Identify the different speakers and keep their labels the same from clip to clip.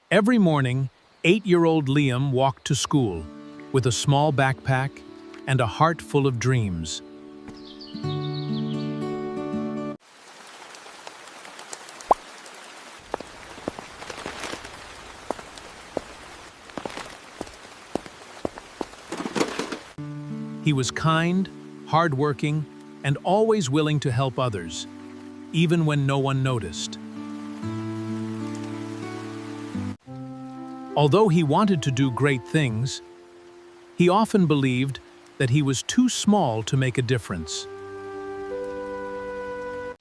Speaker 1: Every morning, 8-year-old Liam walked to school with a small backpack and a heart full of dreams. He was kind, hardworking, and always willing to help others, even when no one noticed. Although he wanted to do great things, he often believed that he was too small to make a difference.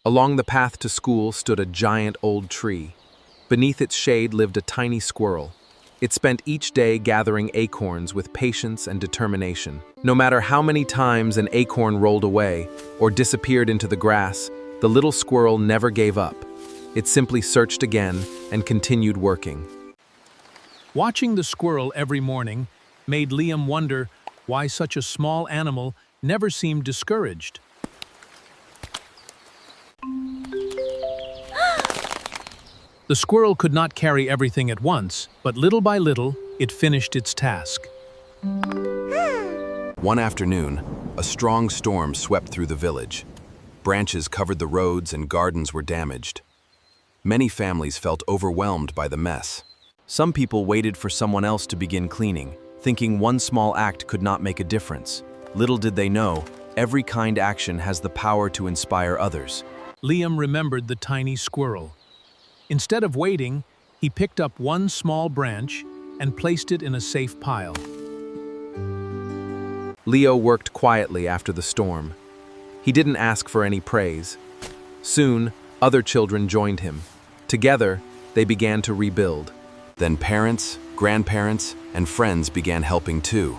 Speaker 2: Along the path to school stood a giant old tree. Beneath its shade lived a tiny squirrel. It spent each day gathering acorns with patience and determination. No matter how many times an acorn rolled away or disappeared into the grass, the little squirrel never gave up. It simply searched again and continued working.
Speaker 1: Watching the squirrel every morning made Liam wonder why such a small animal never seemed discouraged. The squirrel could not carry everything at once, but little by little, it finished its task.
Speaker 3: One afternoon, a strong storm swept through the village. Branches covered the roads and gardens were damaged. Many families felt overwhelmed by the mess. Some people waited for someone else to begin cleaning, thinking one small act could not make a difference. Little did they know, every kind action has the power to inspire others.
Speaker 1: Liam remembered the tiny squirrel. Instead of waiting, he picked up one small branch and placed it in a safe pile.
Speaker 2: Leo worked quietly after the storm. He didn't ask for any praise. Soon, other children joined him. Together, they began to rebuild.
Speaker 3: Then parents, grandparents, and friends began helping too.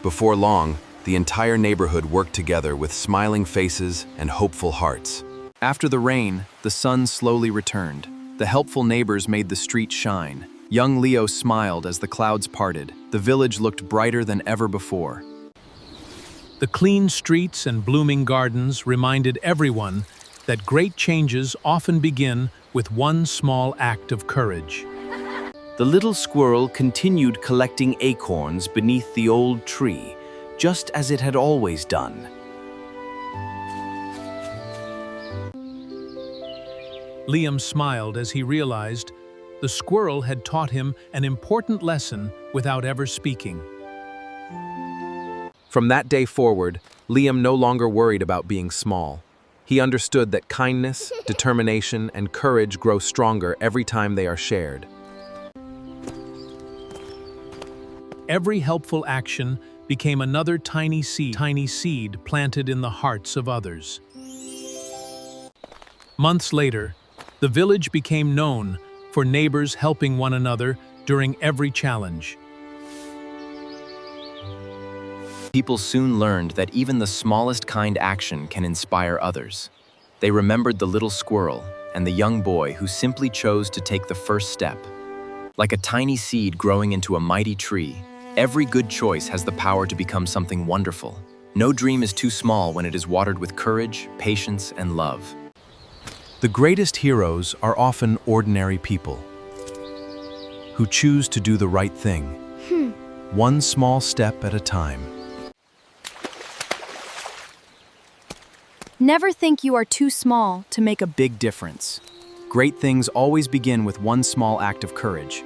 Speaker 3: Before long, the entire neighborhood worked together with smiling faces and hopeful hearts.
Speaker 4: After the rain, the sun slowly returned. The helpful neighbors made the street shine. Young Leo smiled as the clouds parted. The village looked brighter than ever before.
Speaker 1: The clean streets and blooming gardens reminded everyone that great changes often begin with one small act of courage.
Speaker 5: The little squirrel continued collecting acorns beneath the old tree, just as it had always done.
Speaker 1: Liam smiled as he realized the squirrel had taught him an important lesson without ever speaking.
Speaker 2: From that day forward, Liam no longer worried about being small. He understood that kindness, determination, and courage grow stronger every time they are shared.
Speaker 1: Every helpful action became another tiny seed planted in the hearts of others. Months later, the village became known for neighbors helping one another during every challenge.
Speaker 4: People soon learned that even the smallest kind action can inspire others. They remembered the little squirrel and the young boy who simply chose to take the first step. Like a tiny seed growing into a mighty tree, every good choice has the power to become something wonderful. No dream is too small when it is watered with courage, patience, and love.
Speaker 3: The greatest heroes are often ordinary people who choose to do the right thing, one small step at a time.
Speaker 6: Never think you are too small to make a
Speaker 4: Big difference. Great things always begin with one small act of courage.